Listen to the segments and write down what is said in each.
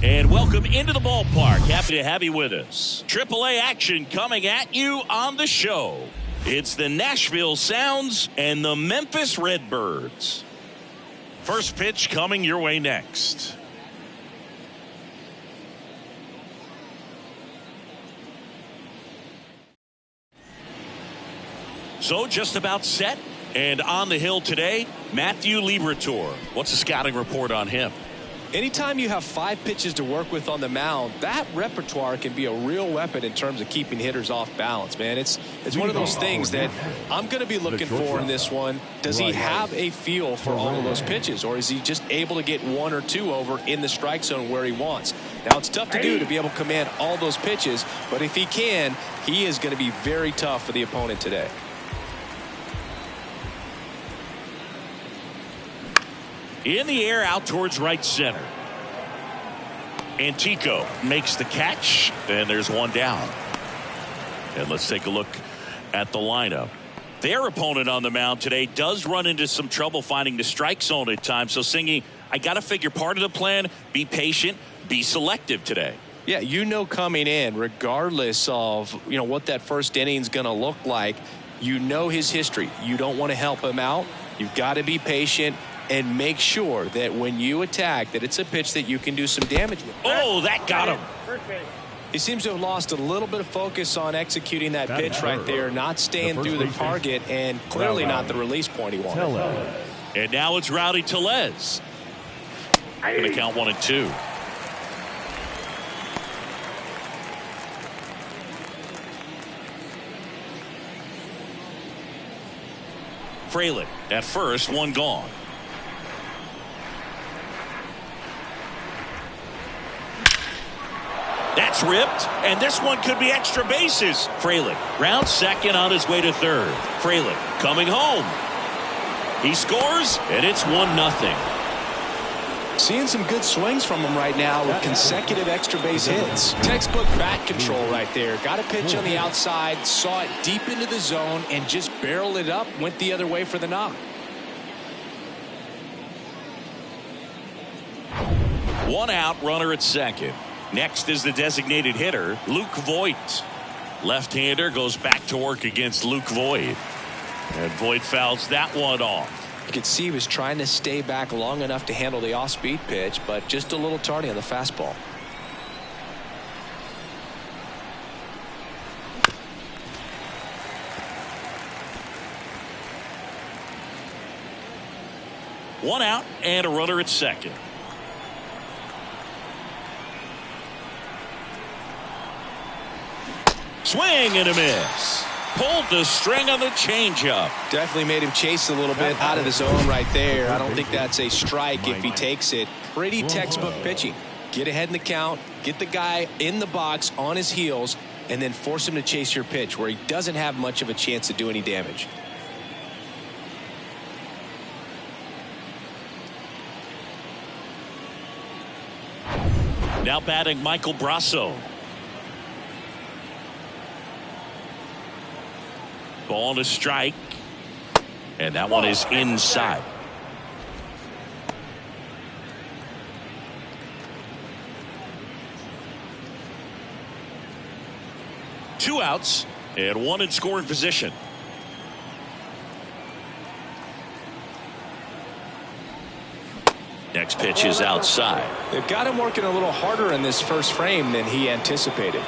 And welcome into the ballpark. Happy to have you with us. AAA action coming at you on the show. It's the Nashville Sounds and the Memphis Redbirds. First pitch coming your way next. So just about set and on the hill today, Matthew Liberatore. What's the scouting report on him? Anytime you have 5 pitches to work with on the mound, that repertoire can be a real weapon in terms of keeping hitters off balance, man. It's one of those things that I'm going to be looking for in this one. Does he have a feel for all of those pitches, or is he just able to get 1 or 2 over in the strike zone where he wants? Now, it's tough to do to be able to command all those pitches, but if he can, he is going to be very tough for the opponent today. In the air out towards right center. Antico makes the catch, and there's one down. And let's take a look at the lineup. Their opponent on the mound today does run into some trouble finding the strike zone at times. So, Singy, I got to figure part of the plan, be patient, be selective today. Yeah, coming in, regardless of, what that first inning is going to look like, his history. You don't want to help him out. You've got to be patient and make sure that when you attack that it's a pitch that you can do some damage with. Oh, that got him. He seems to have lost a little bit of focus on executing that pitch right there, not staying through the target, and clearly not the release point he wanted. And now it's Rowdy Tellez. Going to count 1 and 2. Frelick at first, 1 gone. That's ripped, and this one could be extra bases. Frelick rounds second on his way to third. Frelick coming home. He scores, and it's 1-0. Seeing some good swings from him right now with consecutive extra base hits. Textbook bat control right there. Got a pitch on the outside, saw it deep into the zone, and just barreled it up, went the other way for the knock. One out, runner at second. Next is the designated hitter, Luke Voit. Left-hander goes back to work against Luke Voit. And Voit fouls that one off. You could see he was trying to stay back long enough to handle the off-speed pitch, but just a little tardy on the fastball. One out and a runner at second. Swing and a miss. Pulled the string on the changeup. Definitely made him chase a little bit out of the zone right there. I don't think that's a strike if he takes it. Pretty textbook pitching. Get ahead in the count, get the guy in the box on his heels, and then force him to chase your pitch where he doesn't have much of a chance to do any damage. Now batting Michael Brasso. Ball to strike. And that one is inside. Two outs and one in scoring position. Next pitch is outside. They've got him working a little harder in this first frame than he anticipated.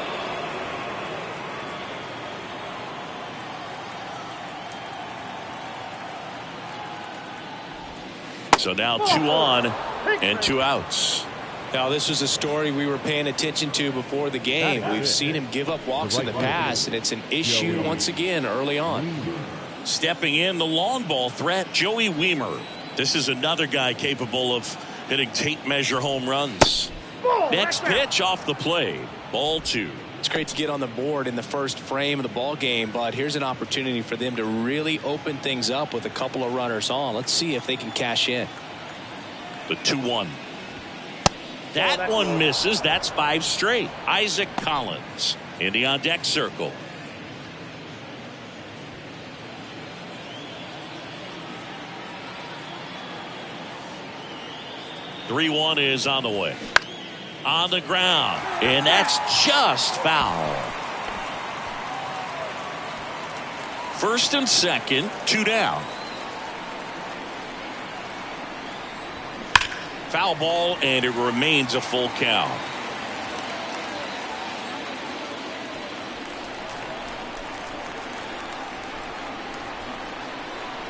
So now 2 on and 2 outs. Now this was a story we were paying attention to before the game. We've seen him give up walks in the past, and it's an issue once again early on. Stepping in, the long ball threat, Joey Wiemer. This is another guy capable of hitting tape measure home runs. Next pitch off the plate. Ball 2. It's great to get on the board in the first frame of the ball game, but here's an opportunity for them to really open things up with a couple of runners on. Let's see if they can cash in. The 2-1. That one misses. That's 5 straight. Isaac Collins in the on deck circle. The 3-1 is on the way. on the ground, and that's just foul. First and second, 2 down. Foul ball, and it remains a full count.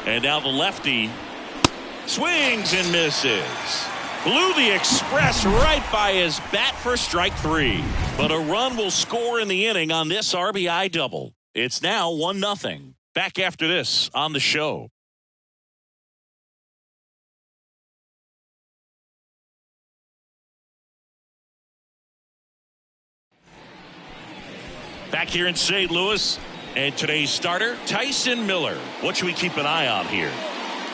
And now the lefty swings and misses. Blew the express right by his bat for strike 3. But a run will score in the inning on this RBI double. It's now 1-0. Back after this on the show. Back here in St. Louis, and today's starter, Tyson Miller. What should we keep an eye on here?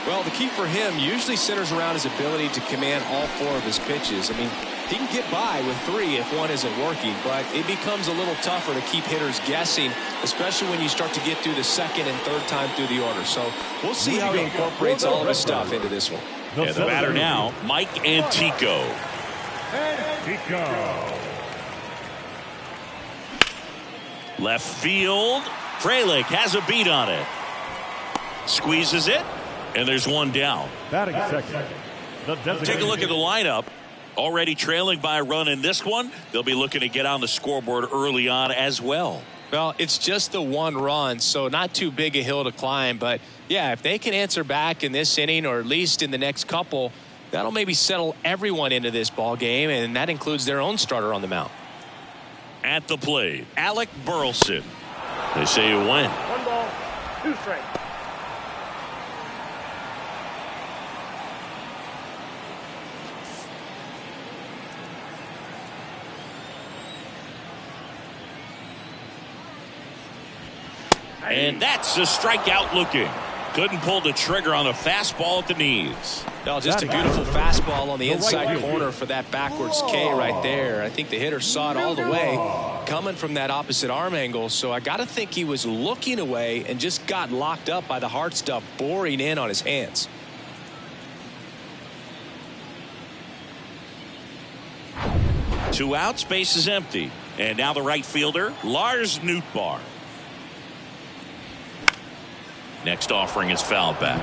Well, the key for him usually centers around his ability to command all 4 of his pitches. I mean, he can get by with 3 if one isn't working, but it becomes a little tougher to keep hitters guessing, especially when you start to get through the second and third time through the order. So we'll see how he incorporates all of his stuff into this one. And the batter now, Mike Antico. Left field. Frelick has a beat on it. Squeezes it, and there's 1 down. Batting second. Take a look at the lineup. Already trailing by a run in this one. They'll be looking to get on the scoreboard early on as well. Well, it's just the 1 run, so not too big a hill to climb. But, yeah, if they can answer back in this inning or at least in the next couple, that'll maybe settle everyone into this ball game, and that includes their own starter on the mound. At the plate, Alec Burleson. They say you win. 1 ball, 2 strikes. And that's a strikeout looking. Couldn't pull the trigger on a fastball at the knees. Well, just a beautiful fastball on the inside corner for that backwards K right there. I think the hitter saw it all the way coming from that opposite arm angle. So I got to think he was looking away and just got locked up by the hard stuff boring in on his hands. Two outs, base is empty. And now the right fielder, Lars Nootbaar. Next offering is fouled back.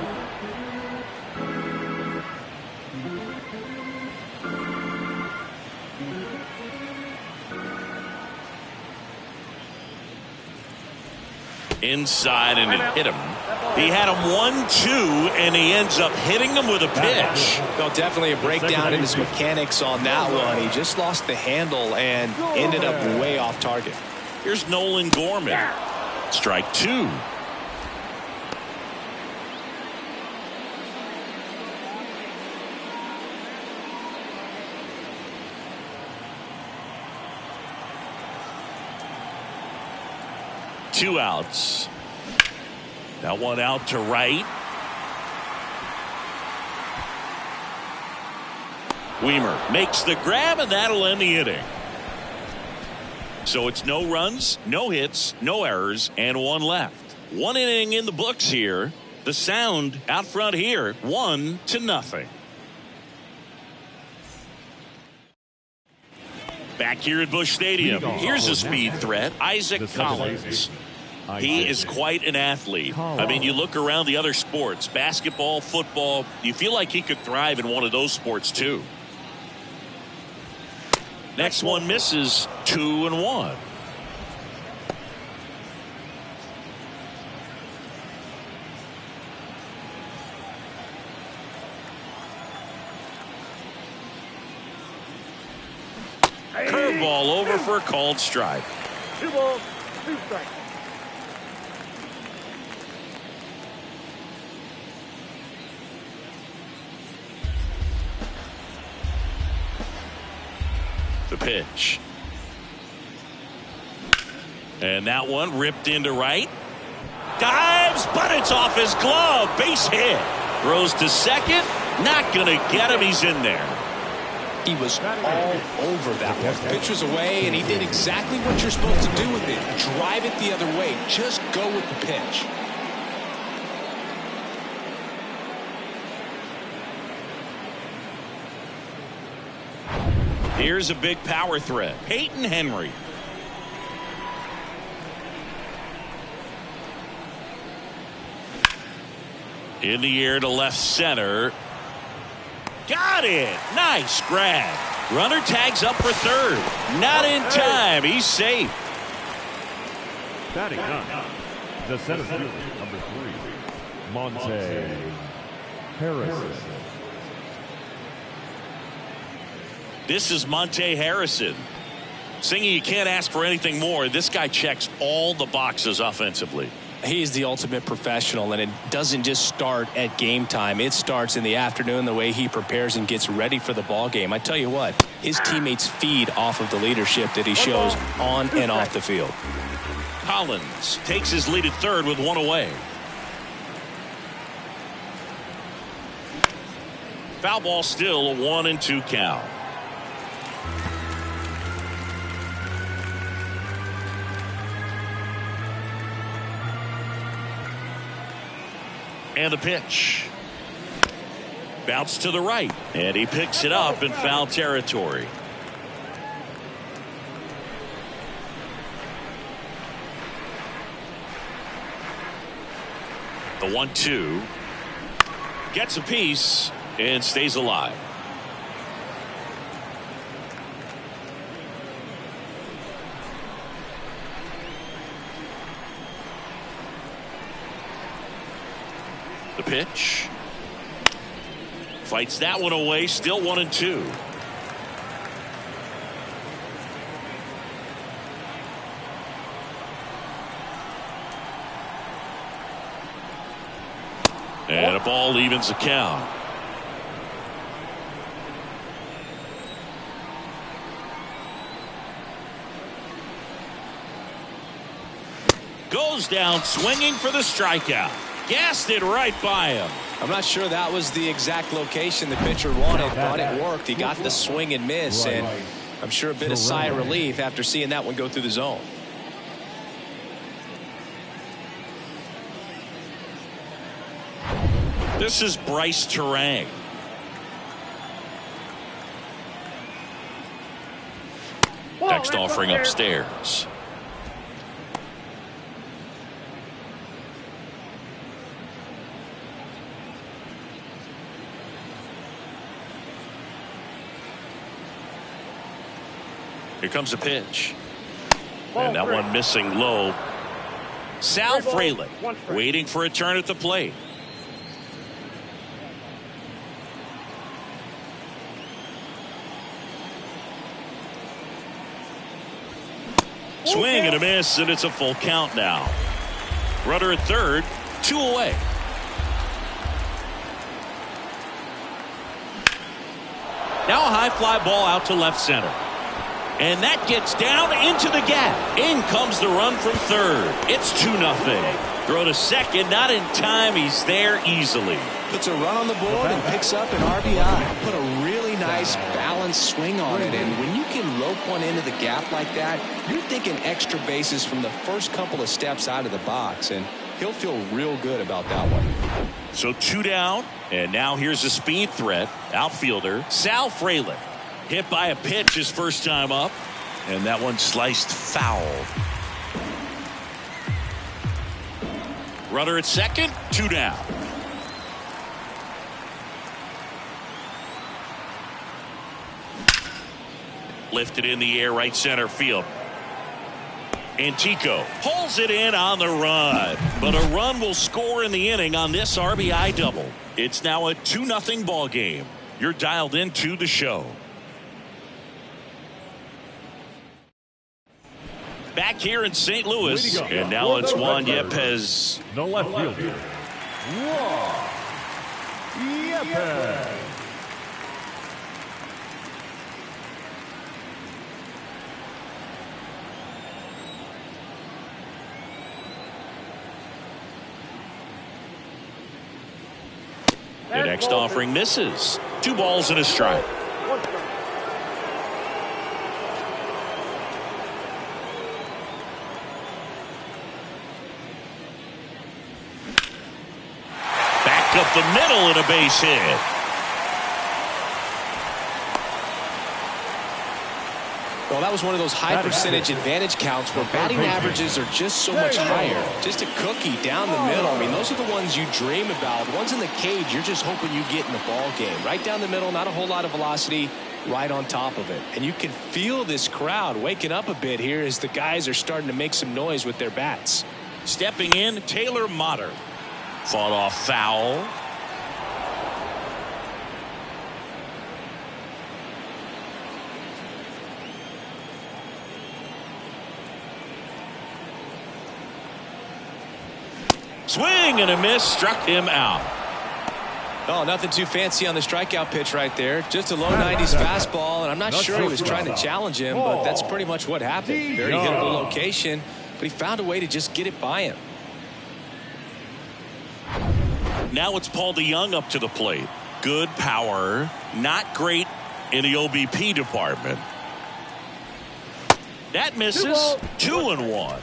Inside, and it hit him. He had him 1-2, and he ends up hitting him with a pitch. Well, definitely a breakdown in his mechanics on that one. He just lost the handle and ended up way off target. Here's Nolan Gorman. Strike 2. Two outs. That one out to right. Weimer makes the grab, and that'll end the inning. So it's no runs, no hits, no errors, and 1 left. 1 inning in the books here. The Sound out front here, 1-0. Back here at Busch Stadium, here's a speed threat, Isaac Collins. He is quite an athlete. I mean, you look around the other sports, basketball, football, you feel like he could thrive in one of those sports too. Next one misses, 2-1. Curveball over for a called strike. 2 balls, 2 strikes. The pitch. And that one ripped into right. Dives, but it's off his glove. Base hit. Throws to second. Not going to get him. He's in there. He was all over that one. Pitch was away, and he did exactly what you're supposed to do with it. Drive it the other way. Just go with the pitch. Here's a big power threat. Peyton Henry. In the air to left center. Got it. Nice grab. Runner tags up for third. Not in time. He's safe. Batting nine, the center fielder, number 3, Monte Harrison. This is Monte Harrison. Singing, you can't ask for anything more. This guy checks all the boxes offensively. He's the ultimate professional, and it doesn't just start at game time. It starts in the afternoon, the way he prepares and gets ready for the ball game. I tell you what, his teammates feed off of the leadership that he shows on and off the field. Collins takes his lead at third with one away. Foul ball, still a 1-2 count. And the pitch. Bounce to the right. And he picks it up in foul territory. The 1-2. Gets a piece and stays alive. The pitch. Fights that one away. Still 1-2. And a ball evens the count. Goes down swinging for the strikeout. Gassed it right by him. I'm not sure that was the exact location the pitcher wanted, but it worked. He got the swing and miss, and I'm sure a bit of sigh of relief after seeing that one go through the zone. This is Bryce Terang. Next offering upstairs. Here comes a pitch. And that one missing low. Sal Frelick waiting for a turn at the plate. Swing and a miss, and it's a full count now. Runner at third, 2 away. Now a high fly ball out to left center. And that gets down into the gap. In comes the run from third. It's 2-0. Throw to second, not in time. He's there easily. Puts a run on the board and picks up an RBI. Put a really nice balanced swing on it. And when you can rope one into the gap like that, you're thinking extra bases from the first couple of steps out of the box. And he'll feel real good about that one. So 2 down. And now here's a speed threat. Outfielder Sal Frelick. Hit by a pitch his first time up. And that one sliced foul. Runner at second, 2 down. Lifted in the air, right center field. Antico pulls it in on the run. But a run will score in the inning on this RBI double. It's now a 2-0 ball game. You're dialed into the show. Back here in St. Louis, and now it's Juan Yepez. The left fielder, Juan Yepez. The next offering misses. 2 balls and a strike. Up the middle and a base hit. Well, that was one of those high percentage advantage counts where batting averages are just so much higher. Just a cookie down the middle. I mean, those are the ones you dream about. The ones in the cage, you're just hoping you get in the ball game. Right down the middle, not a whole lot of velocity, right on top of it. And you can feel this crowd waking up a bit here as the guys are starting to make some noise with their bats. Stepping in, Taylor Motter. Fought off foul. Swing and a miss, struck him out. Oh, nothing too fancy on the strikeout pitch right there. Just a low 90s fastball, and I'm not sure he was trying to challenge him, but that's pretty much what happened. Very hittable location, but he found a way to just get it by him. Now it's Paul DeYoung up to the plate. Good power, not great in the OBP department. That misses. 2-1.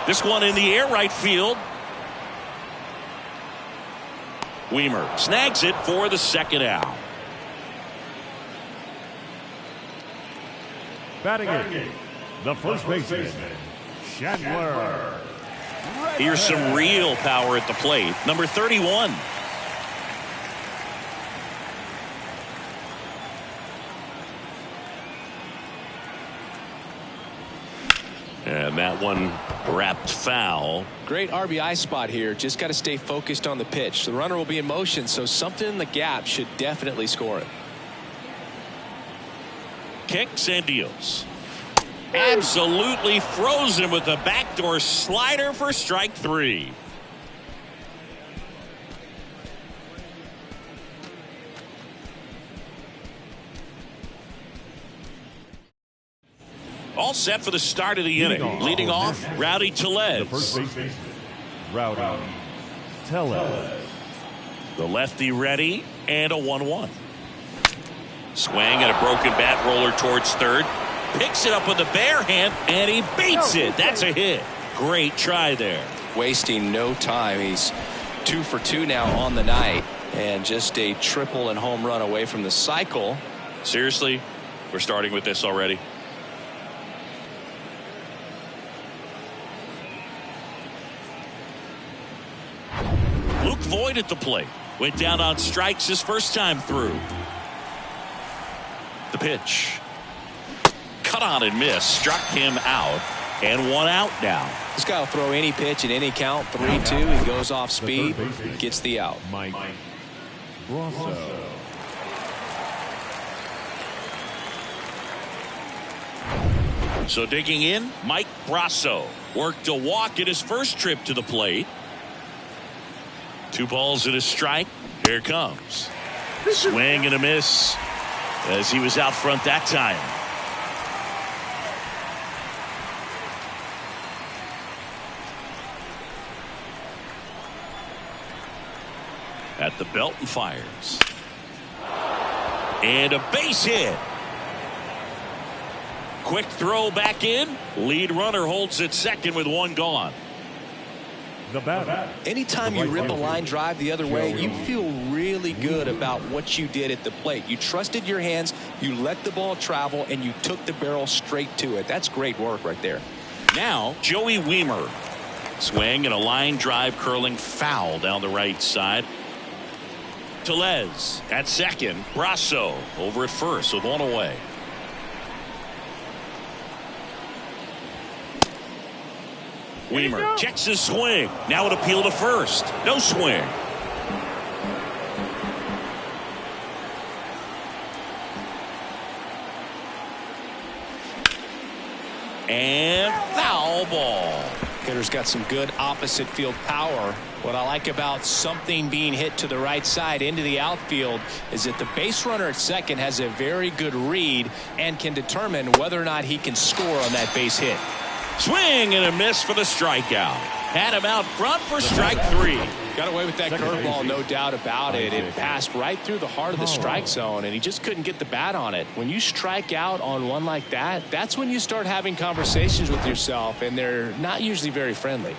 This one in the air, right field. Weimer snags it for the second out. Batting in, the first baseman, Chandler. Here's some real power at the plate. Number 31. And that one wrapped foul. Great RBI spot here. Just got to stay focused on the pitch. The runner will be in motion, so something in the gap should definitely score it. Kicks and deals. Absolutely frozen with a backdoor slider for strike 3. All set for the start of the inning. Leading off, Rowdy Tellez. The first baseman, Rowdy Tellez. The lefty ready, and a 1-1. Swing and a broken bat roller towards third. Picks it up with a bare hand, and he beats it. That's a hit. Great try there. Wasting no time. He's 2 for 2 now on the night, and just a triple and home run away from the cycle. Seriously, we're starting with this already. Luke Voigt at the plate. Went down on strikes his first time through. The pitch. Cut on and missed. Struck him out. And 1 out now. This guy will throw any pitch at any count. 3-2. He goes off speed. Gets the out. Mike Brasso. So digging in, Mike Brasso worked a walk in his first trip to the plate. 2 balls and a strike. Here comes. Swing and a miss as he was out front that time. At the belt and fires. And a base hit. Quick throw back in. Lead runner holds at second with 1 gone. The batter. Anytime you rip a line drive the other way, you feel really good about what you did at the plate. You trusted your hands, you let the ball travel, and you took the barrel straight to it. That's great work right there. Now, Joey Weimer. Swing and a line drive curling foul down the right side. Tellez at second. Brasso over at first with 1 away. Weimer checks his swing. Now an appeal to first. No swing. And foul ball. Hitter's got some good opposite field power. What I like about something being hit to the right side into the outfield is that the base runner at second has a very good read and can determine whether or not he can score on that base hit. Swing and a miss for the strikeout. Had him out front for strike 3. Got away with that curveball, no doubt about it. It passed right through the heart of the strike zone, and he just couldn't get the bat on it. When you strike out on one like that, that's when you start having conversations with yourself, and they're not usually very friendly.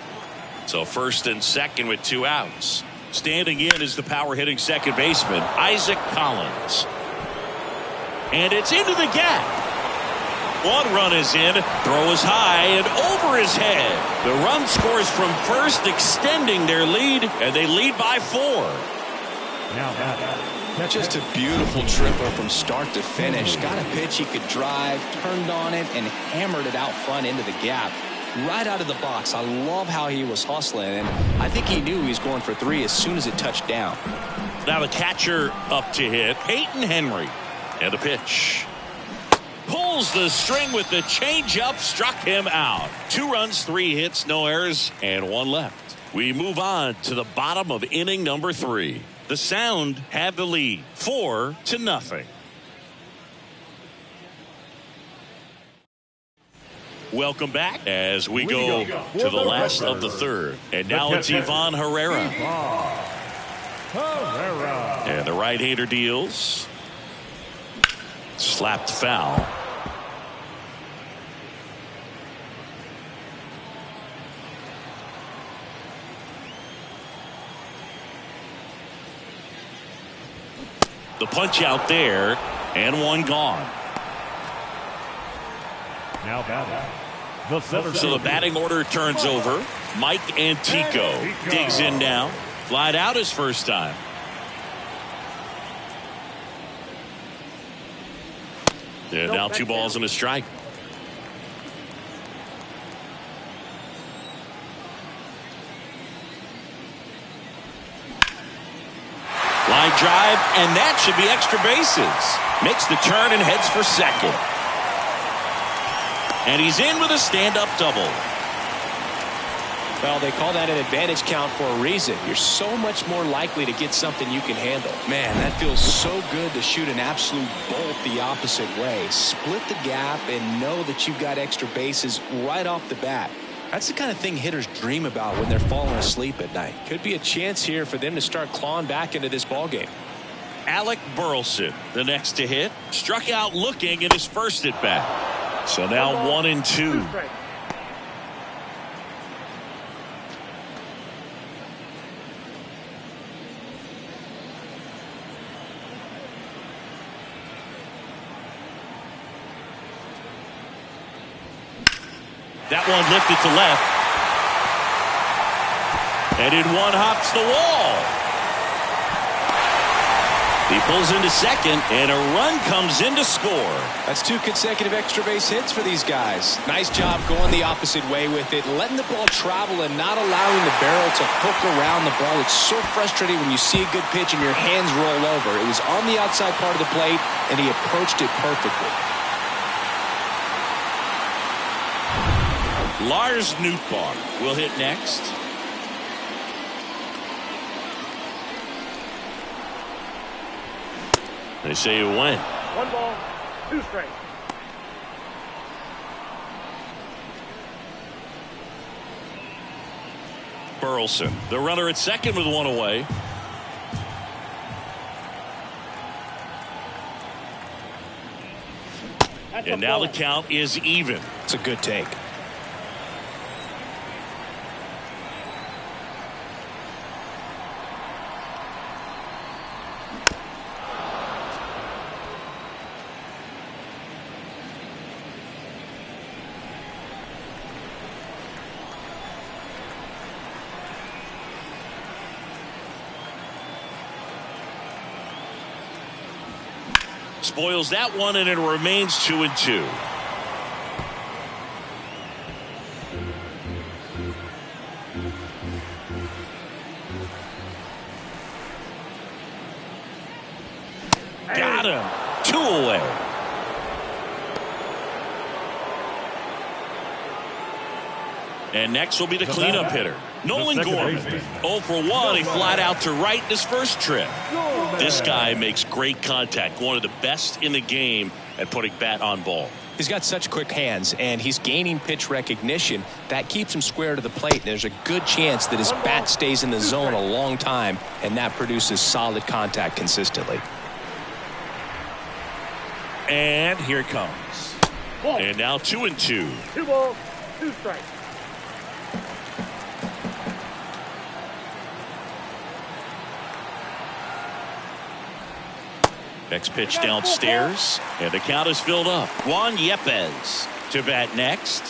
So first and second with 2 outs. Standing in is the power-hitting second baseman, Isaac Collins. And it's into the gap. 1 run is in. Throw is high and over his head. The run scores from first, extending their lead, and they lead by 4. Now Just a beautiful tripper from start to finish. Got a pitch he could drive, turned on it, and hammered it out front into the gap. Right out of the box. I love how he was hustling, and I think he knew he was going for 3 as soon as it touched down. Now the catcher up to hit, Peyton Henry. And the pitch. Pulls the string with the changeup, struck him out. 2 runs, 3 hits, no errors, and 1 left. We move on to the bottom of inning number 3. The Sound had the lead, 4-0. Welcome back as we go to the last of the 3rd. And now it's Ivan Herrera. And the right-hander deals. Slapped foul. The punch out there, and 1 gone. Now batting. The center So the batting order turns over. Mike Antico digs in now. Flied out his first time. And now 2 balls and a strike. Line drive, and that should be extra bases. Makes the turn and heads for second. And he's in with a stand-up double. Well, they call that an advantage count for a reason. You're so much more likely to get something you can handle. Man, that feels so good to shoot an absolute bolt the opposite way. Split the gap and know that you've got extra bases right off the bat. That's the kind of thing hitters dream about when they're falling asleep at night. Could be a chance here for them to start clawing back into this ballgame. Alec Burleson, the next to hit, struck out looking in his first at bat. So now 1-2. That one lifted to left. And in 1 hops the wall. He pulls into second, and a run comes in to score. That's 2 consecutive extra base hits for these guys. Nice job going the opposite way with it, letting the ball travel and not allowing the barrel to hook around the ball. It's so frustrating when you see a good pitch and your hands roll over. It was on the outside part of the plate, and he approached it perfectly. Lars Nootbaar will hit next. They say you win. 1 ball, 2 strikes. Burleson, the runner at second with 1 away. And now the count is even. It's a good take. Spoils that one, and it remains 2-2. Got him. 2 away. And next will be the cleanup hitter, Nolan Gorman, 0 for 1. He flat out to right in his first trip. This guy makes great contact. One of the best in the game at putting bat on ball. He's got such quick hands, and he's gaining pitch recognition. That keeps him square to the plate, and there's a good chance that his bat stays in the zone a long time, and that produces solid contact consistently. And here it comes. And now 2-2. 2 balls, 2 strikes. Next pitch downstairs, and the count is filled up. Juan Yepez to bat next.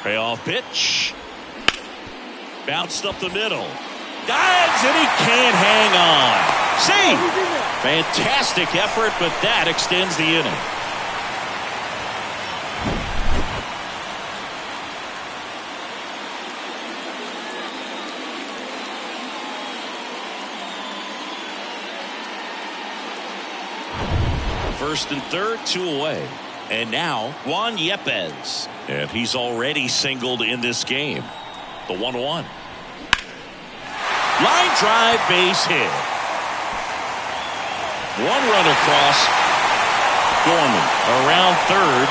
Payoff pitch. Bounced up the middle. Dives, and he can't hang on. See, fantastic effort, but that extends the inning. First and third, 2 away. And now Juan Yepez. And he's already singled in this game. The 1-1. Line drive, base hit. 1 run across. Gorman around third.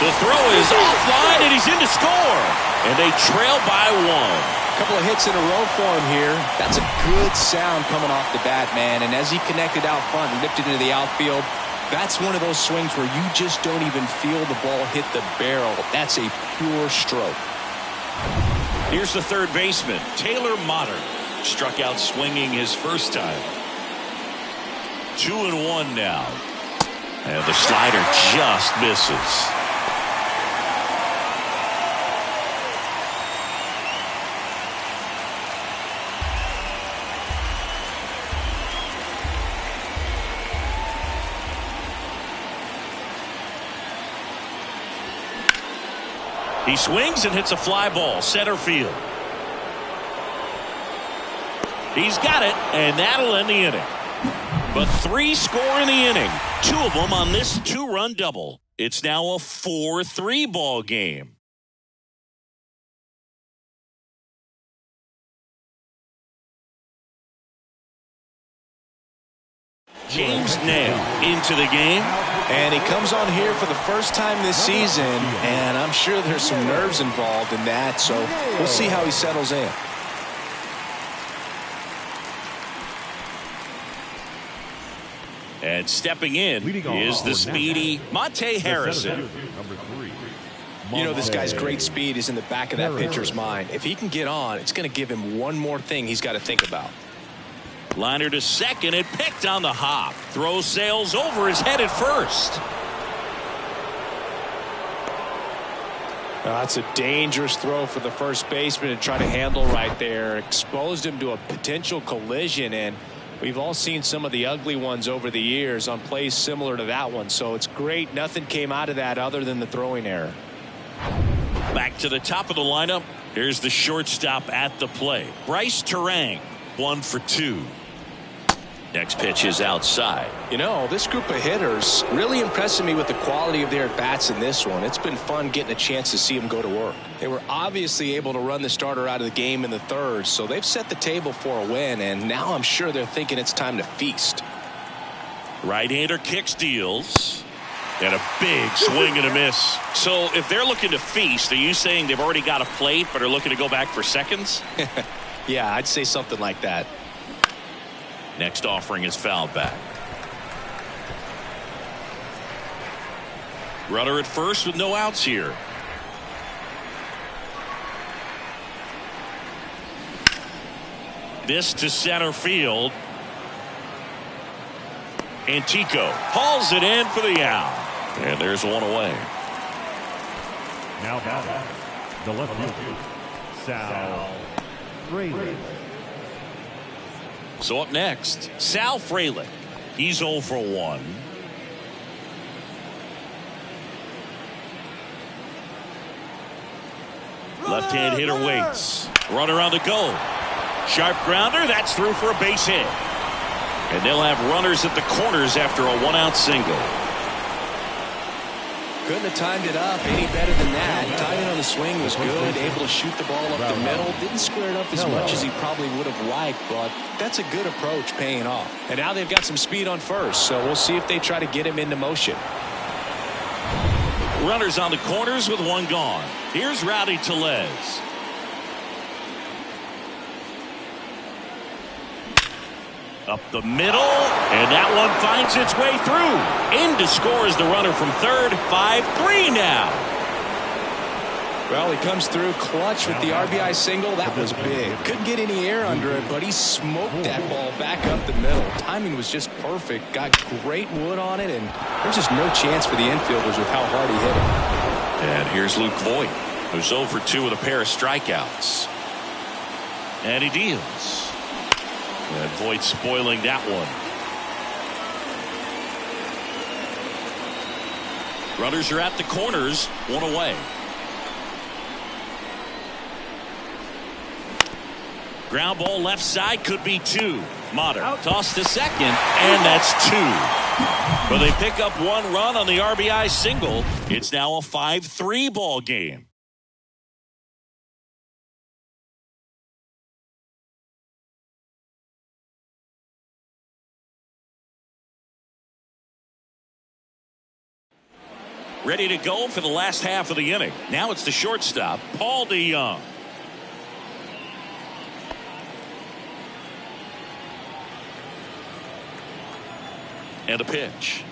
The throw is offline, and he's in to score. And they trail by 1. Couple of hits in a row for him here. That's a good sound coming off the bat, man. And as he connected out front and lifted into the outfield, that's one of those swings where you just don't even feel the ball hit the barrel. That's a pure stroke. Here's the third baseman, Taylor Modern. Struck out swinging his first time. 2-1 now. And the slider just misses. He swings and hits a fly ball, center field. He's got it, and that'll end the inning. But 3 score in the inning, 2 of them on this 2-run double. It's now a 4-3 ball game. James Nail into the game. And he comes on here for the first time this season, and I'm sure there's some nerves involved in that, so we'll see how he settles in. And stepping in is the speedy Monte Harrison. You know, this guy's great speed is in the back of that pitcher's mind. If he can get on, it's going to give him one more thing he's got to think about. Liner to second and picked on the hop. Throw sails over his head at first. That's a dangerous throw for the first baseman to try to handle right there. Exposed him to a potential collision, and we've all seen some of the ugly ones over the years on plays similar to that one. So it's great nothing came out of that other than the throwing error. Back to the top of the lineup. Here's the shortstop at the plate. Bryce Terang, 1 for 2. Next pitch is outside. You know, this group of hitters really impressing me with the quality of their at-bats in this one. It's been fun getting a chance to see them go to work. They were obviously able to run the starter out of the game in the third, so they've set the table for a win, and now I'm sure they're thinking it's time to feast. Right-hander kicks, deals, and a big swing and a miss. So if they're looking to feast, are you saying they've already got a plate but are looking to go back for seconds? Yeah, I'd say something like that. Next offering is fouled back. Runner at first with no outs here. This to center field. Antico hauls it in for the out. And there's one away. Now batting, the left fielder, Sal Frelick. So up next, Sal Frelick. He's 0 for 1. Left-hand hitter waits. Runner on the go. Sharp grounder. That's through for a base hit. And they'll have runners at the corners after a one-out single. Couldn't have timed it up any better than that. Timing on the swing was good. Able to shoot the ball up the middle. Didn't square it up as much as he probably would have liked, but that's a good approach paying off. And now they've got some speed on first, so we'll see if they try to get him into motion. Runners on the corners with one gone. Here's Rowdy Tellez. Up the middle, and that one finds its way through. In to score is the runner from third. 5-3 now. Well, he comes through clutch with the RBI single. That was big. Couldn't get any air under it, but he smoked that ball back up the middle. Timing was just perfect. Got great wood on it, and there's just no chance for the infielders with how hard he hit it. And here's Luke Voigt, who's 0 for 2 with a pair of strikeouts. And he deals. And Voigt spoiling that one. Runners are at the corners, one away. Ground ball left side, could be 2. Motter tossed to second, and that's 2. But they pick up 1 run on the RBI single. It's now a 5-3 ball game. Ready to go for the last half of the inning. Now it's the shortstop, Paul DeYoung. And a pitch.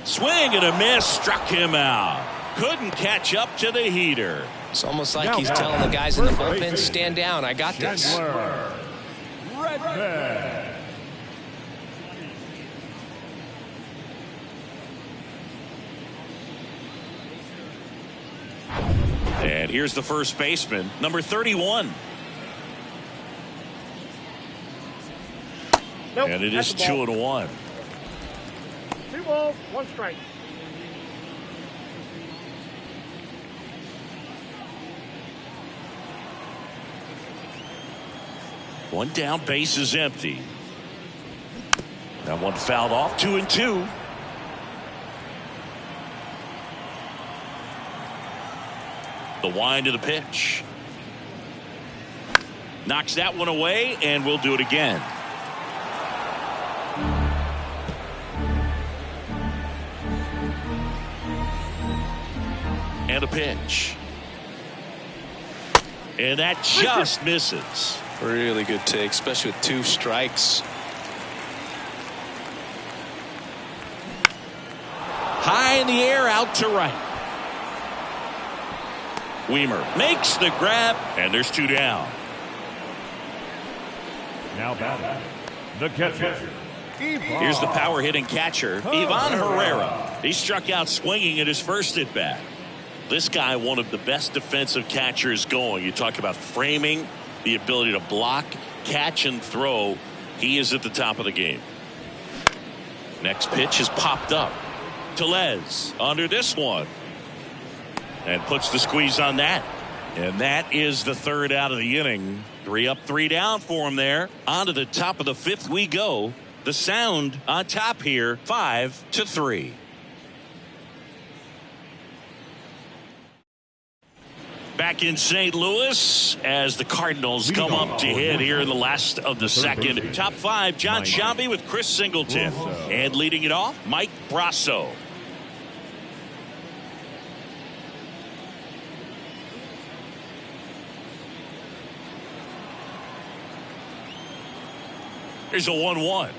Swing and a miss, struck him out. Couldn't catch up to the heater. It's almost like he's telling the guys in the bullpen, stand down, I got this. Redbirds. And here's the first baseman, number 31. Nope, and it is 2-1. 2 balls, 1 strike. One down, base is empty. That one fouled off. 2-2. The wind of the pitch. Knocks that one away, and we'll do it again. And a pitch. And that just misses. Really good take, especially with 2 strikes. High in the air, out to right. Weimer makes the grab, and there's 2 down. Now batting, the catcher. Here's the power hitting catcher, Ivan Herrera. He struck out swinging at his first at bat. This guy, one of the best defensive catchers going. You talk about framing, the ability to block, catch, and throw. He is at the top of the game. Next pitch is popped up. Tellez under this one. And puts the squeeze on that. And that is the 3rd out of the inning. 3 up, 3 down for him there. On to the top of the 5th we go. The Sound on top here, 5-3. Back in St. Louis as the Cardinals come up to hit here in the last of the 2nd. Top 5, John Sciambi with Chris Singleton. And leading it off, Mike Brasso. Here's a 1-1.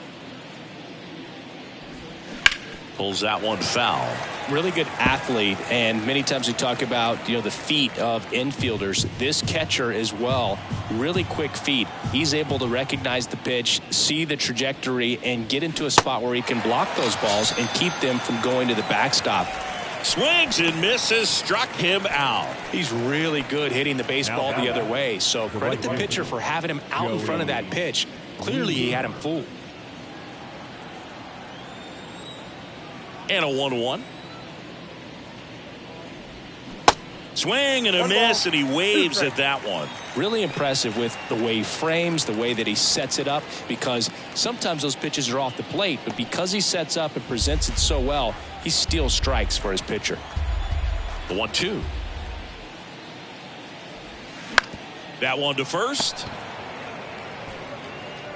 Pulls that one foul. Really good athlete, and many times we talk about the feet of infielders. This catcher as well, really quick feet. He's able to recognize the pitch, see the trajectory, and get into a spot where he can block those balls and keep them from going to the backstop. Swings and misses, struck him out. He's really good hitting the baseball the other way, so credit the pitcher for having him out in front of that pitch. Clearly he had him fooled. And a 1-1. Swing and a miss, and he waves at that one. Really impressive with the way he frames, the way that he sets it up, because sometimes those pitches are off the plate, but because he sets up and presents it so well, he steals strikes for his pitcher. The 1-2. That one to first.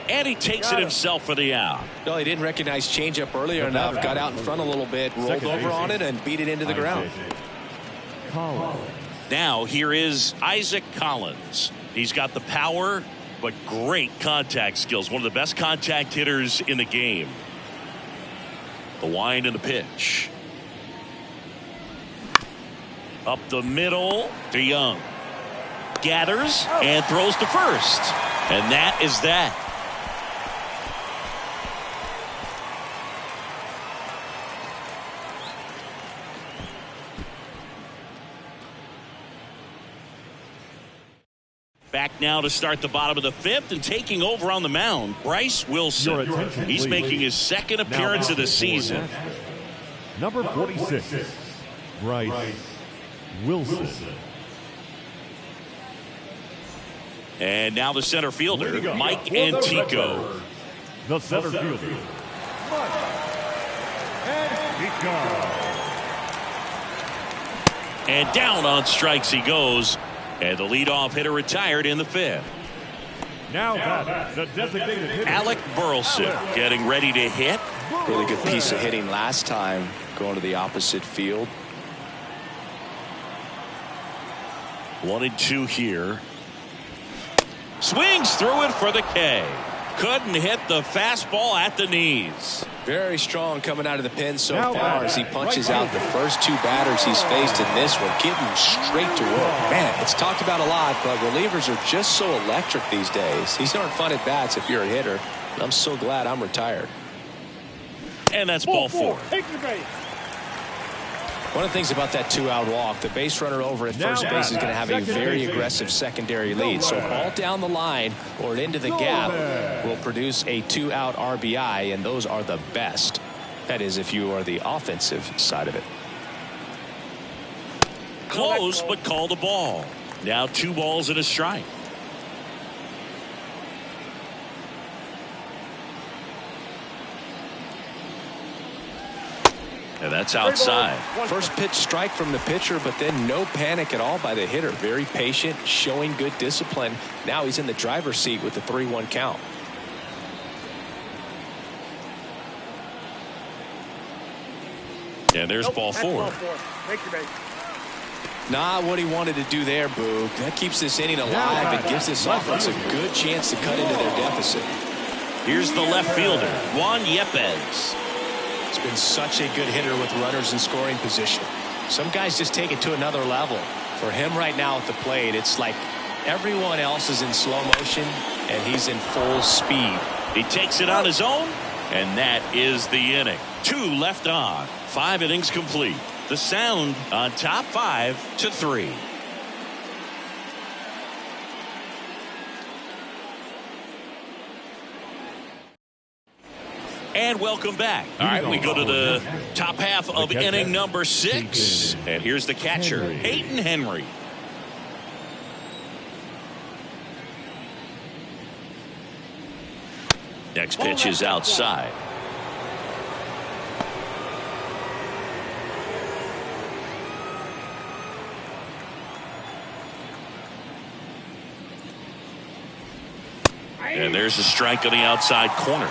And he takes it himself for the out. No, he didn't recognize changeup earlier enough, got out in front a little bit, rolled over on it, and beat it into the ground. Now here is Isaac Collins. He's got the power, but great contact skills. One of the best contact hitters in the game. The wind and the pitch. Up the middle to Young. Gathers and throws to first. And that is that. Back now to start the bottom of the fifth, and taking over on the mound, Bryce Wilson. He's making his second appearance of the season. Number 46, Bryce Wilson. And now the center fielder, Mike Antico. The center fielder, Mike Antico. And down on strikes he goes. And the leadoff hitter retired in the fifth. Now back, the designated hitter, Alec Burleson getting ready to hit. Really good piece of hitting last time, going to the opposite field. 1-2 here. Swings through it for the K. Couldn't hit the fastball at the knees. Very strong coming out of the pen so far as he punches out the first two batters he's faced in this one, getting straight to work. Man, it's talked about a lot, but relievers are just so electric these days. These aren't fun at bats if you're a hitter. I'm so glad I'm retired. And that's ball four. Take your base. One of the things about that two-out walk, the base runner over at first base is going to have a very aggressive secondary lead. So a ball down the line or into the gap will produce a two-out RBI, and those are the best. That is, if you are the offensive side of it. Close, but call the ball. Now 2 balls and a strike. And that's outside. First pitch strike from the pitcher, but then no panic at all by the hitter. Very patient, showing good discipline. Now he's in the driver's seat with the 3-1 count. And there's ball four. Take your base. Not what he wanted to do there, Boog. That keeps this inning alive and gives this offense a good chance to cut into their deficit. Here's the left fielder, Juan Yepez. He's been such a good hitter with runners in scoring position. Some guys just take it to another level. For him right now at the plate, it's like everyone else is in slow motion and he's in full speed. He takes it on his own, and that is the inning. 2 left on. 5 innings complete. The Sound on top 5-3. And welcome back. All right, we go to the top half of inning number 6. And here's the catcher, Peyton Henry. Next pitch is outside. And there's a strike on the outside corner.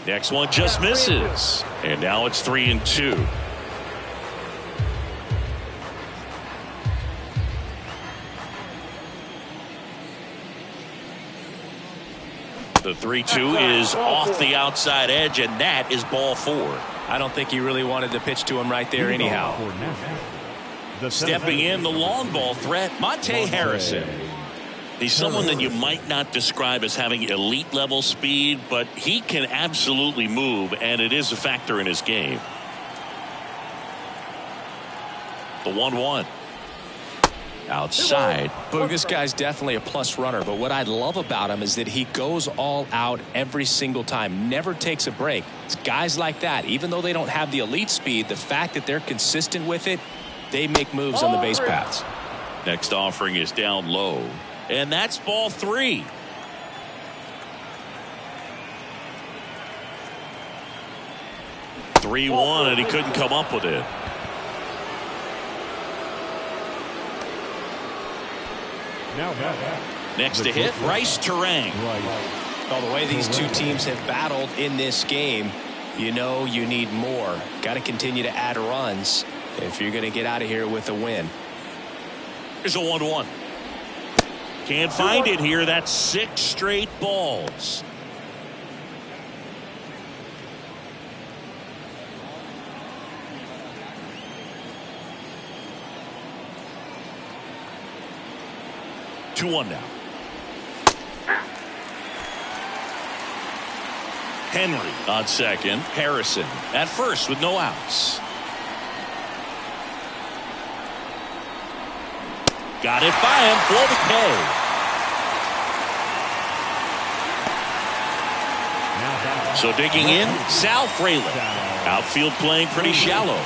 Next one just misses. And now it's 3-2. The 3-2 is off the outside edge, and that is ball 4. I don't think he really wanted to pitch to him right there anyhow. Stepping in, the long ball threat, Monte Harrison. He's someone that you might not describe as having elite level speed, but he can absolutely move, and it is a factor in his game. The 1-1. outside. Boog, this guy's definitely a plus runner, but what I love about him is that he goes all out every single time, never takes a break. It's guys like that, even though they don't have the elite speed, the fact that they're consistent with it, they make moves on the base paths. Next offering is down low, and that's ball 3. (3-1), and he couldn't come up with it. Next to hit, Rice Terang. Well, the way these two teams have battled in this game, you know you need more. Got to continue to add runs if you're going to get out of here with a win. Here's a 1-1. Can't find it here. That's 6 straight balls. (2-1) now. Henry on second. Harrison at first with no outs. Got it by him for the K. So digging in, Sal Fraley. Outfield playing pretty shallow.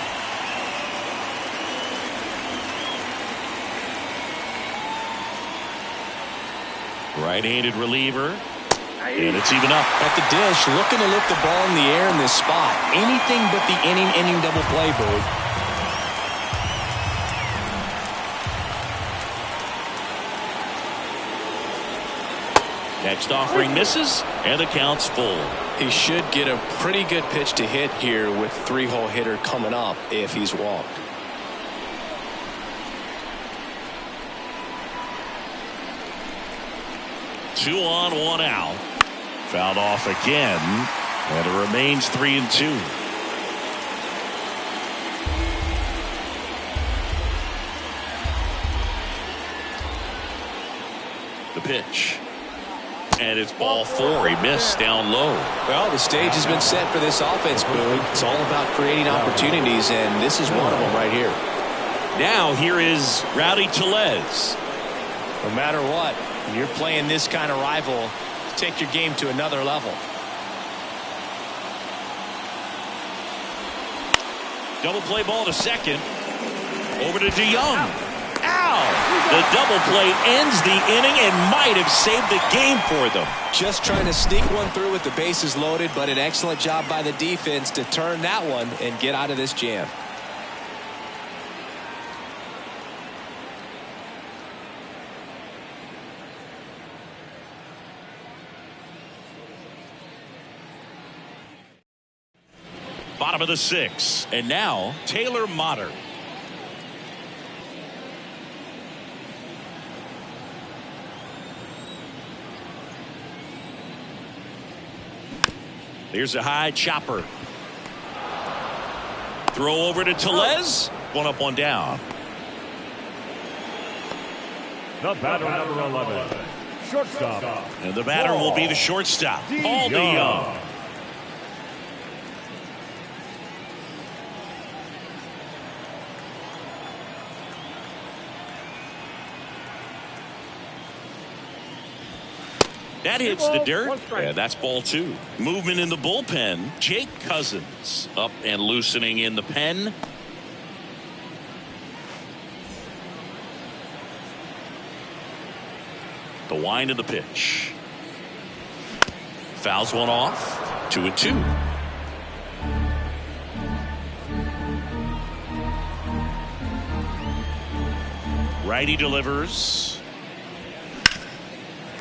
Right-handed reliever. And it's even up. At the dish, looking to lift the ball in the air in this spot. Anything but the inning double play, Boog. Next offering misses, and the count's full. He should get a pretty good pitch to hit here with 3-hole hitter coming up if he's walked. Two on, 1 out. Fouled off again, and it remains 3-2. The pitch. And it's ball 4. He missed down low. Well, the stage has been set for this offense, Boog. It's all about creating opportunities, and this is one of them right here. Now here is Rowdy Tellez. No matter what, when you're playing this kind of rival, take your game to another level. Double play ball to second. Over to DeYoung. Ow! The double play ends the inning and might have saved the game for them. Just trying to sneak one through with the bases loaded, but an excellent job by the defense to turn that one and get out of this jam. Bottom of the 6th, and now Taylor Motter. Here's a high chopper. Throw over to Tellez. 1 up, 1 down. The batter, number 11, shortstop. And the batter will be the shortstop, Paul DeYoung. That hits the dirt, and that's ball 2. Movement in the bullpen. Jake Cousins up and loosening in the pen. The wind of the pitch. Fouls one off. 2-2. Righty delivers.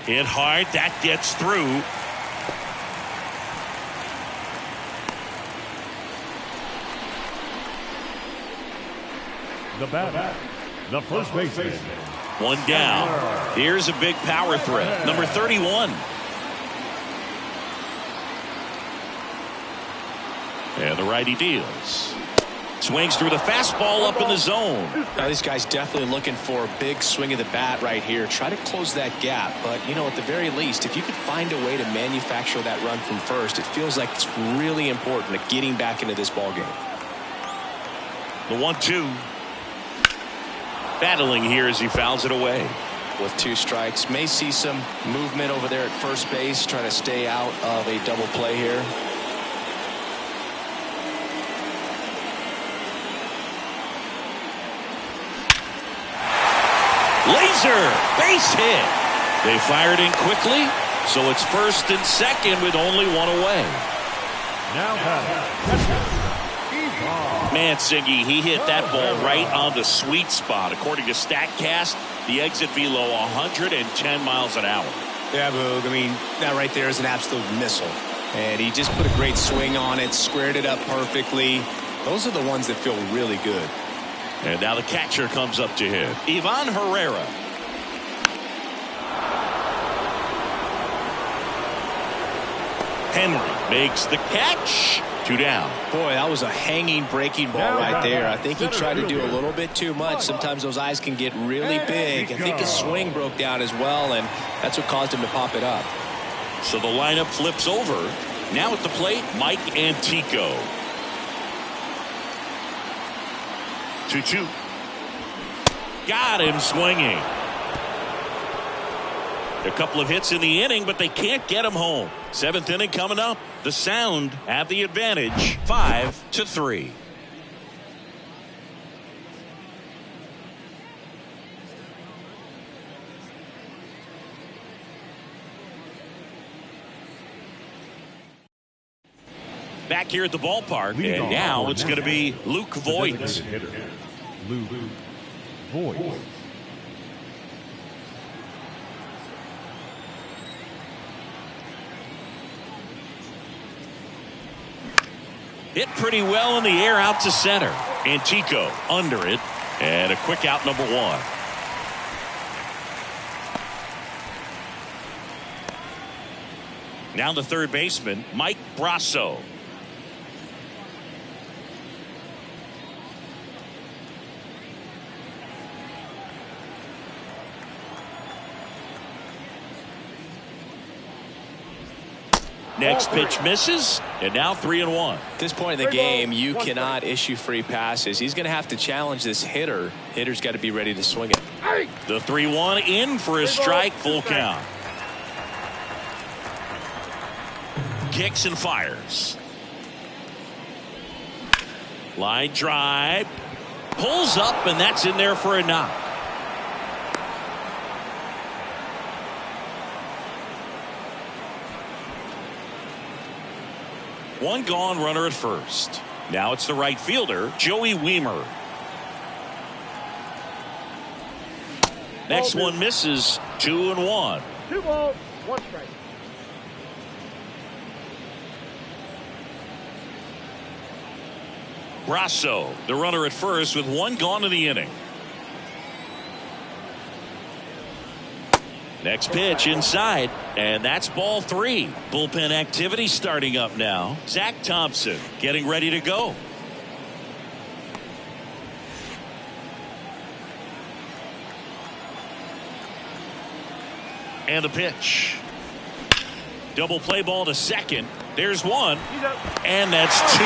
Hit hard. That gets through. The batter, the first baseman. 1 down. Here's a big power threat. Number 31. And the righty deals. Swings through the fastball up in the zone. Now, this guy's definitely looking for a big swing of the bat right here. Try to close that gap. But, you know, at the very least, if you could find a way to manufacture that run from first, it feels like it's really important to getting back into this ball game. The 1-2. Battling here as he fouls it away. With 2 strikes, may see some movement over there at first base, trying to stay out of a double play here. Laser base hit. They fired in quickly, so it's first and second with only 1 away. Now Mansingi, he hit that ball right on the sweet spot. According to StatCast, the exit velo 110 miles an hour. Yeah, Boog. I mean, that right there is an absolute missile. And he just put a great swing on it, squared it up perfectly. Those are the ones that feel really good. And now the catcher comes up to him, Ivan Herrera. Henry makes the catch. 2 down. Boy, that was a hanging breaking ball right there. I think he tried to do a little bit too much. Sometimes those eyes can get really big. I think his swing broke down as well, and that's what caused him to pop it up. So the lineup flips over. Now at the plate, Mike Antico. 2-2. Got him swinging. A couple of hits in the inning, but they can't get him home. 7th inning coming up. The Sound have the advantage, 5-3. Back here at the ballpark, and now it's going to be Luke Voigt. Luke Voigt. Hit pretty well in the air out to center. Antico under it, and a quick out, number 1. Now the third baseman, Mike Brasso. Next pitch misses, and now 3-1. At this point in the game, you cannot issue free passes. He's going to have to challenge this hitter. Hitter's got to be ready to swing it. The 3-1 in for a strike, full count. Kicks and fires. Line drive. Pulls up, and that's in there for a knock. One gone, runner at first. Now it's the right fielder, Joey Weimer. Next one misses. 2-1. 2 balls, 1 strike. Brasso, the runner at first with 1 gone in the inning. Next pitch inside, and that's ball 3. Bullpen activity starting up now. Zach Thompson getting ready to go. And the pitch. Double play ball to second. There's 1, and that's 2.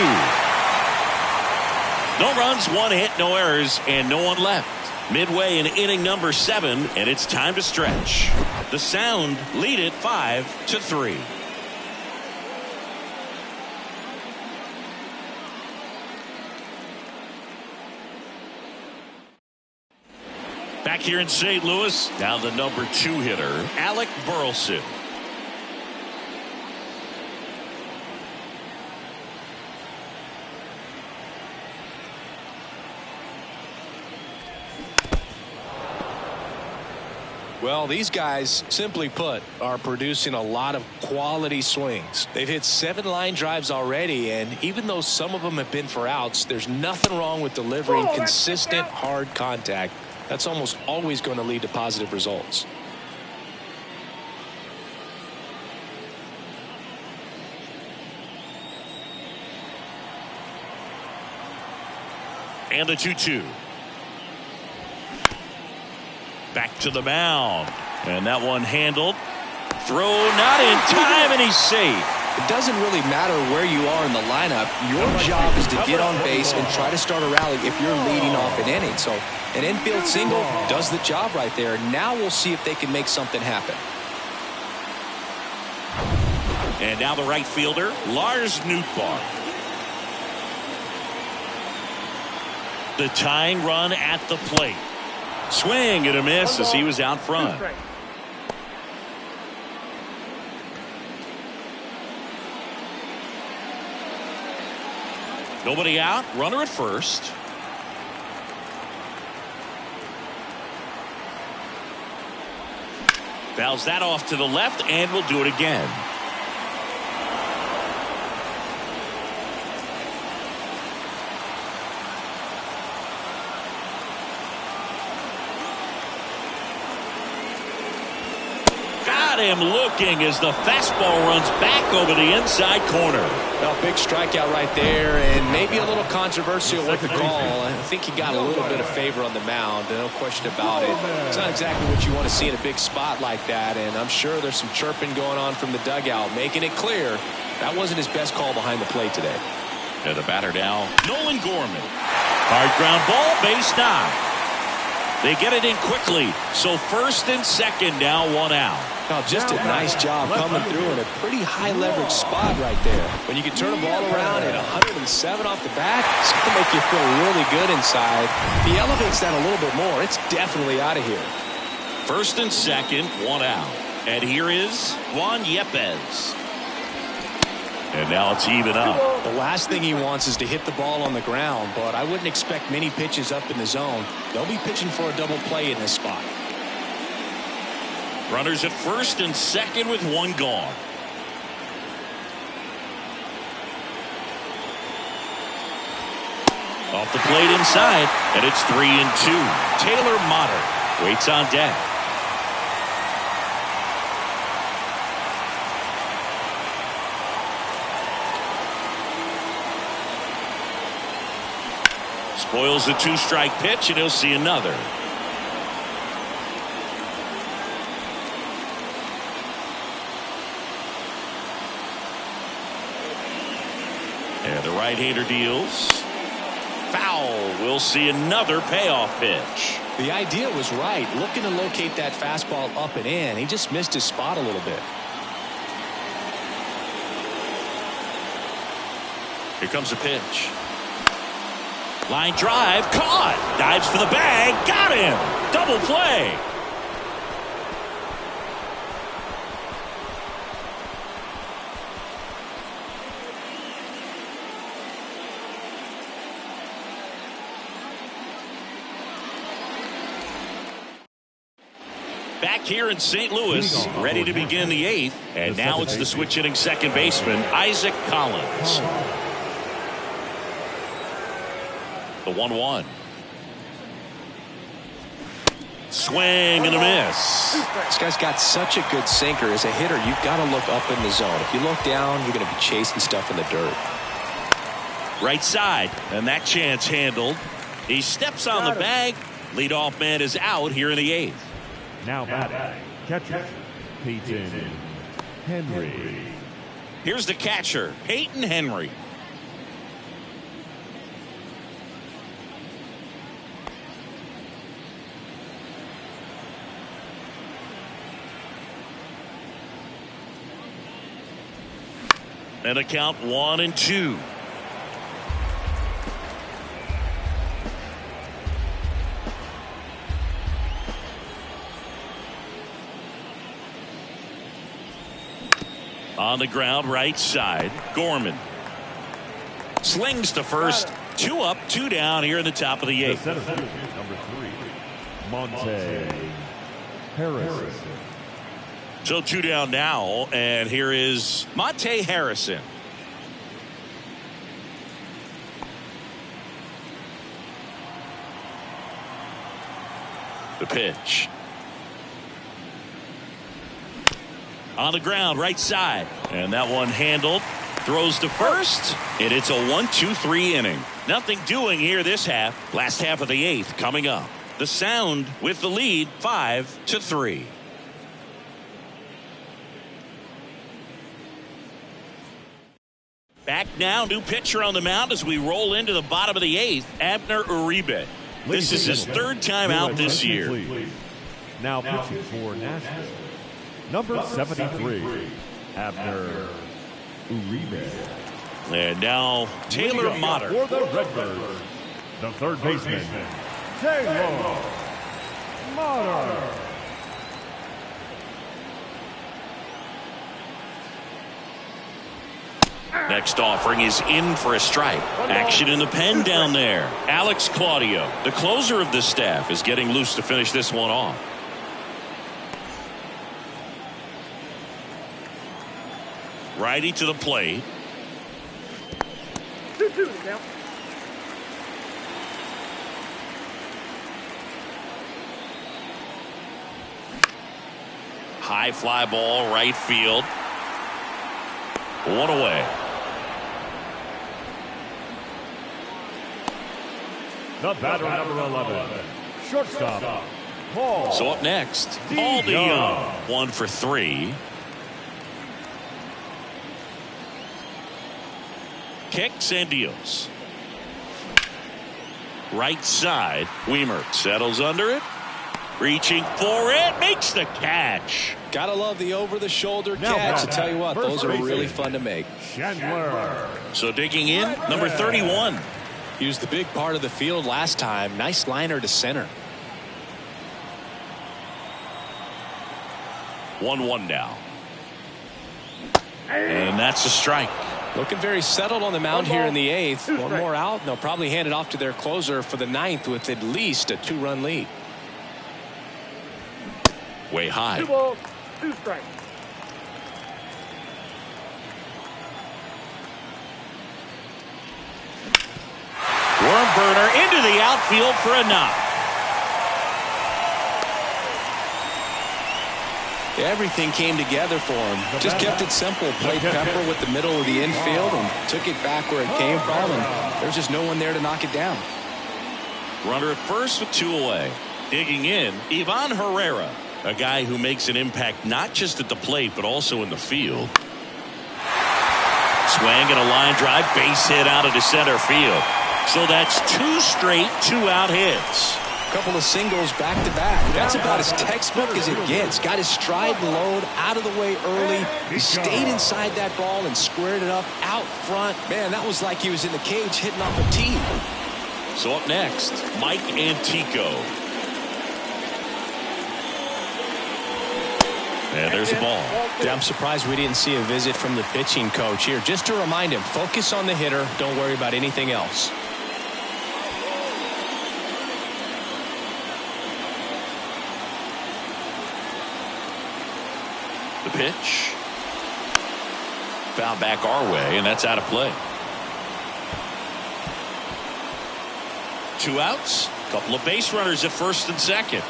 No runs, 1 hit, no errors, and no one left. Midway in inning number 7, and it's time to stretch. The Sound lead it 5-3. Back here in St. Louis, now the number 2 hitter, Alec Burleson. Well, these guys, simply put, are producing a lot of quality swings. They've hit 7 line drives already, and even though some of them have been for outs, there's nothing wrong with delivering consistent, hard contact. That's almost always going to lead to positive results. And the 2-2. Back to the mound. And that one handled. Throw not in time, and he's safe. It doesn't really matter where you are in the lineup. Your job is to get on base and try to start a rally if you're leading off an inning. So an infield single does the job right there. Now we'll see if they can make something happen. And now the right fielder, Lars Nootbaar. The tying run at the plate. Swing and a miss as he was out front. Nobody out, runner at first. Fouls that off to the left, and we'll do it again. Him looking as the fastball runs back over the inside corner. Well, big strikeout right there, and maybe a little controversial with the call. I think he got a little bit of favor on the mound, no question about it. It's not exactly what you want to see in a big spot like that, and I'm sure there's some chirping going on from the dugout, making it clear that wasn't his best call behind the plate today. And the batter now, Nolan Gorman. Hard ground ball, base knock. They get it in quickly, so first and second now, one out. Now, just a nice job coming through in a pretty high leverage spot right there. When you can turn a ball around at 107 off the bat, it's going to make you feel really good inside. If he elevates that a little bit more, it's definitely out of here. First and second, one out. And here is Juan Yepez. And now it's even up. The last thing he wants is to hit the ball on the ground, but I wouldn't expect many pitches up in the zone. They'll be pitching for a double play in this spot. Runners at first and second with one gone. Off the plate inside, and it's 3-2. Taylor Motter waits on deck. Spoils the two-strike pitch, and he'll see another. And the right-hander deals. Foul. We'll see another payoff pitch. The idea was right. Looking to locate that fastball up and in. He just missed his spot a little bit. Here comes a pitch. Line drive. Caught. Dives for the bag. Got him. Double play. Back here in St. Louis, ready to begin the eighth. And now it's the switch hitting second baseman, Isaac Collins. The 1-1. Swing and a miss. This guy's got such a good sinker. As a hitter, you've got to look up in the zone. If you look down, you're going to be chasing stuff in the dirt. Right side, and that chance handled. He steps on the bag. Leadoff man is out here in the eighth. Now batting, catcher, Peyton Henry. Here's the catcher, Peyton Henry. And a count 1-2. On the ground, right side, Gorman. Slings to first. 2 up, 2 down here in the top of the eighth. The center fielder, number 3, Monte Harrison. So 2 down now, and here is Monte Harrison. The pitch. On the ground, right side. And that one handled. Throws to first. And it's a 1-2-3 inning. Nothing doing here this half. Last half of the eighth coming up. The Sound with the lead, 5-3. Back now, new pitcher on the mound as we roll into the bottom of the 8th, Abner Uribe. This is his 3rd time out this year. Please. Now pitching for Nashville, number 73, Abner Uribe. And now Taylor Motter. For the Redbirds, the 3rd baseman, Taylor Motter. Next offering is in for a strike. Action in the pen down there. Alex Claudio, the closer of the staff, is getting loose to finish this one off. Righty to the plate. 2-2 now. High fly ball, right field. One away. The batter, number 11, shortstop, Paul. So up next, Paul DeYoung. 1 for 3. Kicks and deals. Right side. Weimer settles under it. Reaching for it. Makes the catch. Gotta love the over-the-shoulder Now catch. I tell you what, first those are baseman, really fun to make. Chandler. So digging in, number 31. Used the big part of the field last time. Nice liner to center. 1-1 now. And that's a strike. Looking very settled on the mound here in the 8th. One more out, and they'll probably hand it off to their closer for the 9th with at least a 2-run lead. Way high. 2 balls, 2 strikes. Worm burner into the outfield for a knock. Everything came together for him. Just kept it simple. Played pepper with the middle of the infield and took it back where it came from, and there's just no one there to knock it down. Runner at first with 2 away. Digging in, Ivan Herrera, a guy who makes an impact not just at the plate but also in the field. Swing and a line drive, base hit out into center field. So that's 2 straight 2-out hits. Couple of singles back to back. That's about as textbook as it gets. Got his stride and load out of the way early. He stayed inside that ball and squared it up out front. Man, that was like he was in the cage hitting off a tee. So up next, Mike Antico. And there's the ball. Yeah, I'm surprised we didn't see a visit from the pitching coach here. Just to remind him, focus on the hitter. Don't worry about anything else. The pitch. Foul back our way, and that's out of play. 2 outs. Couple of base runners at first and second.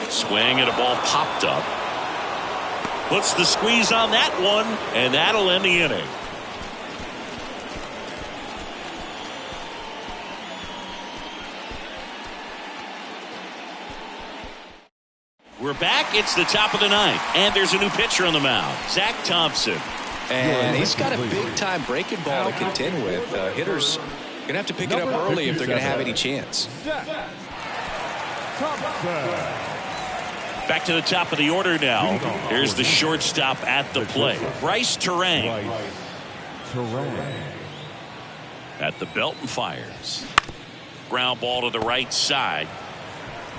Swing and a ball popped up. Puts the squeeze on that one, and that'll end the inning. We're back. It's the top of the 9th, and there's a new pitcher on the mound, Zach Thompson. And he's got a big-time breaking ball to contend with. Hitters going to have to pick it up early if they're going to have any chance. Back to the top of the order now. Here's the shortstop at the plate, Bryce Terang. At the belt and fires. Ground ball to the right side.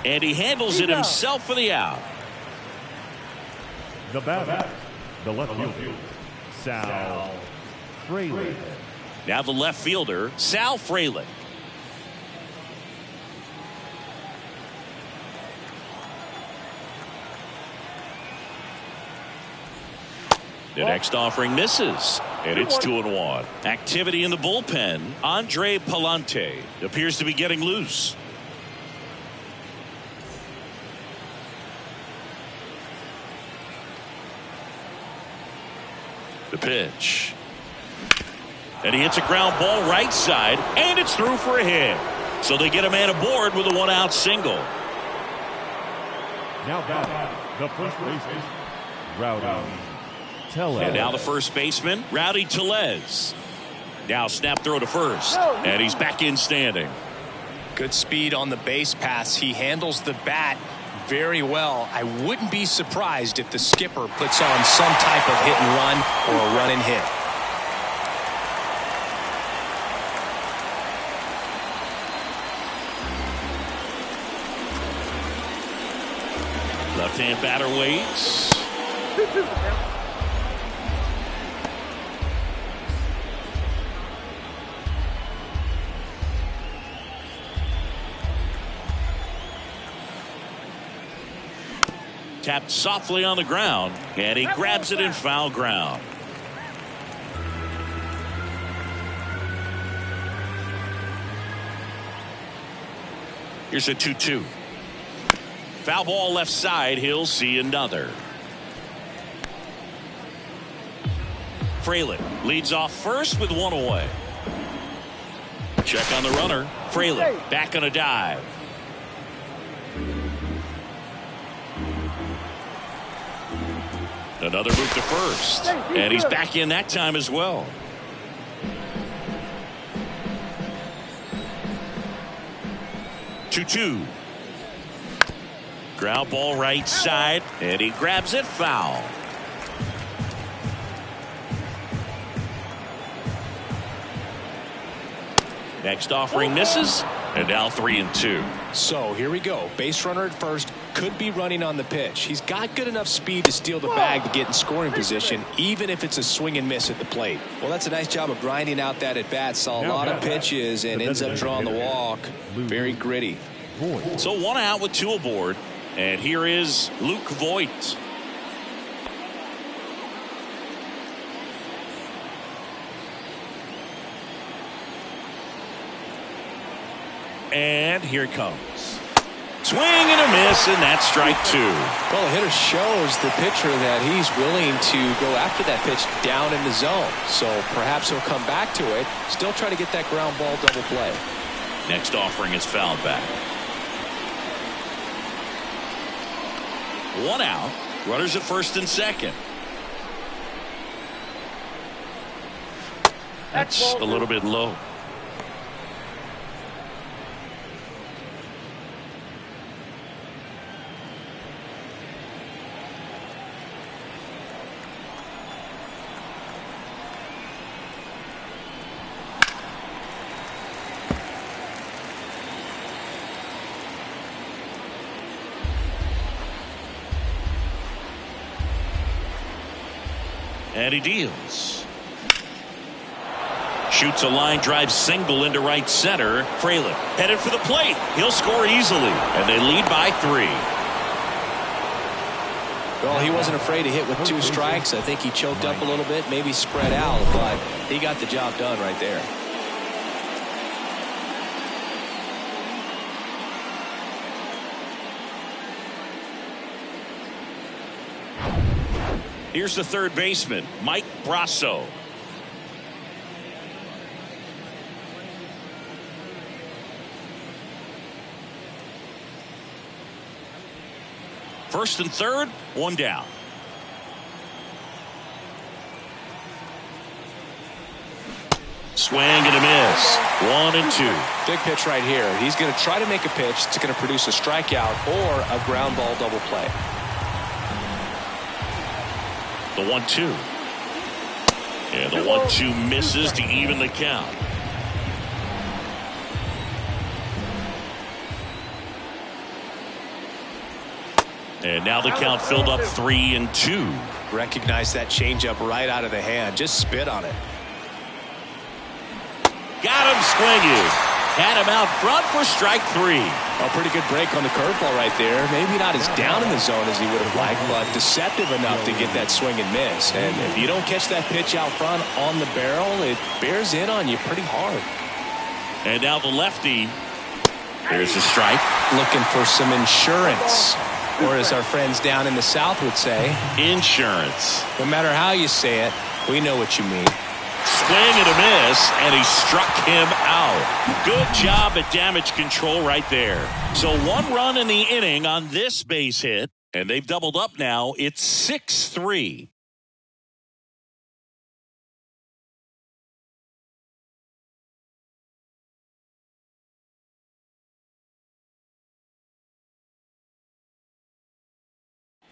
And he handles it himself for the out. The batter, the left fielder, Sal Frelick. Now the left fielder, Sal Frelick. The next offering misses, and it's 2-1. Activity in the bullpen. Andre Palante appears to be getting loose. The pitch. And he hits a ground ball right side, and it's through for a hit. So they get a man aboard with a 1-out single. Now batting, the first baseman, Rowdy And now the first baseman, Rowdy Tellez. Now snap throw to first. And he's back in standing. Good speed on the base pass. He handles the bat very well. I wouldn't be surprised if the skipper puts on some type of hit and run or a run and hit. Left-hand batter waits. 2-2 now. Tapped softly on the ground, and he grabs it in foul ground. Here's a 2-2. Foul ball left side. He'll see another. Fraley leads off first with one away. Check on the runner. Fraley back on a dive. Another move to first. And he's back in that time as well. Two. Ground ball right side. And he grabs it foul. Next offering misses. And now 3-2. So here we go. Base runner at first. Could be running on the pitch. He's got good enough speed to steal the bag to get in scoring position, even if it's a swing and miss at the plate. Well, that's a nice job of grinding out that at bat. Saw a lot of pitches and ends up drawing the walk. Very gritty. So one out with two aboard. And here is Luke Voigt. And here it comes. Swing and a miss, and that's strike two. Well, the hitter shows the pitcher that he's willing to go after that pitch down in the zone. So perhaps he'll come back to it. Still try to get that ground ball double play. Next offering is fouled back. One out. Runners at first and second. That's a little bit low. And he deals. Shoots a line drive single into right center. Fraley headed for the plate. He'll score easily. And they lead by 3. Well, he wasn't afraid to hit with 2 strikes. I think he choked up a little bit, maybe spread out, but he got the job done right there. Here's the third baseman, Mike Brasso. First and third, one down. Swing and a miss. 1-2. Big pitch right here. He's going to try to make a pitch that's going to produce a strikeout or a ground ball double play. The 1-2. And the 1-2 misses to even the count. And now the count filled up 3-2. Recognize that changeup right out of the hand. Just spit on it. Got him swinging. Had him out front for strike 3. A pretty good break on the curveball right there. Maybe not as down in the zone as he would have liked, but deceptive enough to get that swing and miss. And if you don't catch that pitch out front on the barrel, it bears in on you pretty hard. And now the lefty. There's a strike. Looking for some insurance. Or as our friends down in the South would say, insurance. No matter how you say it, we know what you mean. Swing and a miss, and he struck him out. Good job at damage control right there. So 1 run in the inning on this base hit, and they've doubled up now. It's 6-3.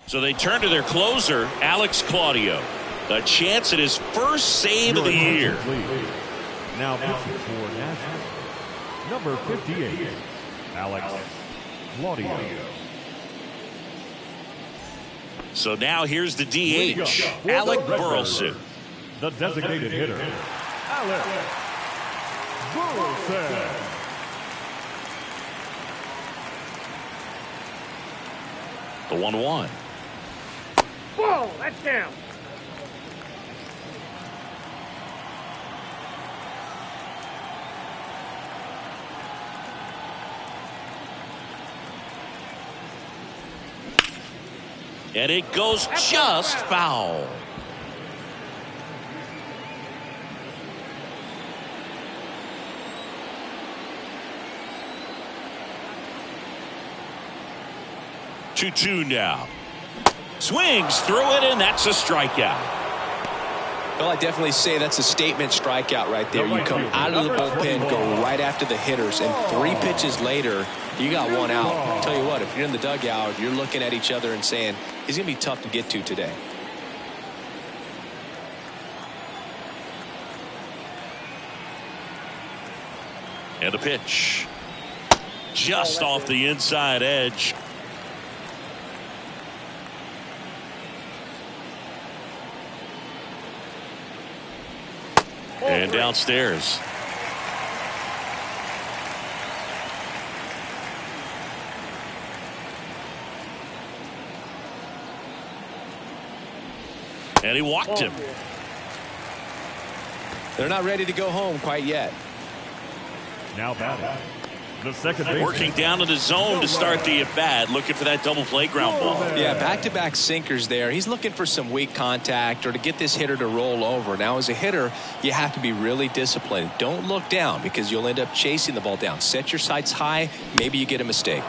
So they turn to their closer, Alex Claudio. A chance at his first save of the year. Now pitching for Nashville, number 58, Alex Claudio. So now here's the DH, Alec Burleson. The designated hitter, Alec Burleson. The 1-1. Whoa, that's down. And it goes just foul. Two now. Swings through it, and that's a strikeout. Well, I definitely say that's a statement strikeout right there. You come out of the bullpen, go right after the hitters, and 3 pitches later, you got 1 out. I'll tell you what, if you're in the dugout, you're looking at each other and saying, he's going to be tough to get to today. And a pitch. Just off the inside edge. And downstairs. And he walked him. They're not ready to go home quite yet. Now batting, the second baseman. Working down to the zone to start the at-bat, looking for that double play ground ball. Yeah, back-to-back sinkers there. He's looking for some weak contact or to get this hitter to roll over. Now, as a hitter, you have to be really disciplined. Don't look down because you'll end up chasing the ball down. Set your sights high. Maybe you get a mistake.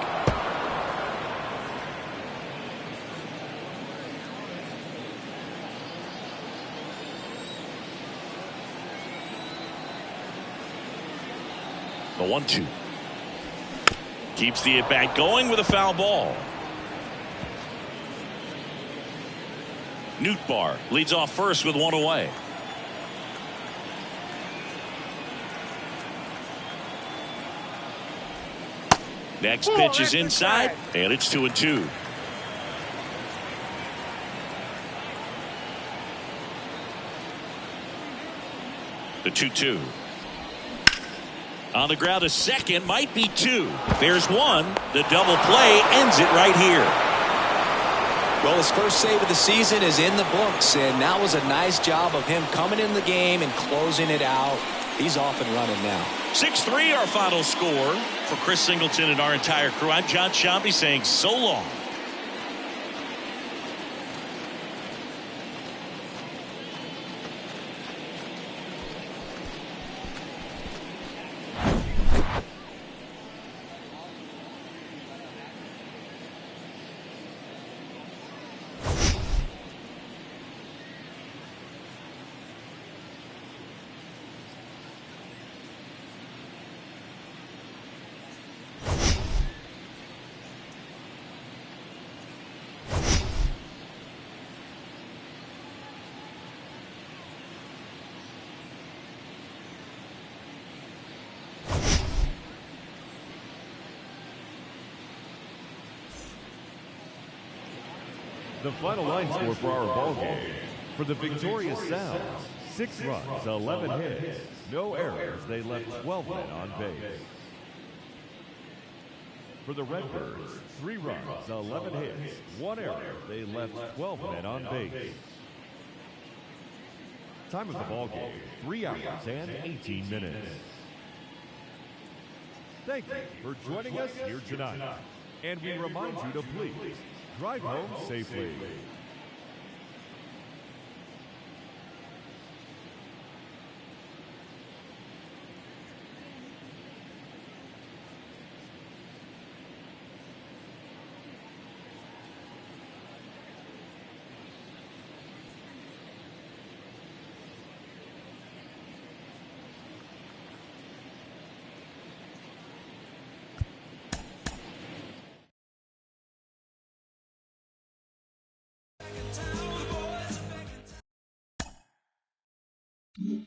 The 1-2. Keeps the at-bat going with a foul ball. Nootbaar leads off first with 1 away. Next pitch is inside, and it's 2-2. The 2-2. On the ground, a second, might be 2. There's 1. The double play ends it right here. Well, his first save of the season is in the books, and that was a nice job of him coming in the game and closing it out. He's off and running now. 6-3 our final score. For Chris Singleton and our entire crew, I'm John Shambi saying so long. The final line score for our ball game. For the victorious Sounds, 6 runs, 11 hits, no errors. They left 12 men on base. For the Redbirds, 3 runs, 11 hits, 1 error. They left 12 men on base. Time of the ball game, 3 hours and 18 minutes. Thank you for joining us here tonight. And we remind you to please drive home safely.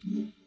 game.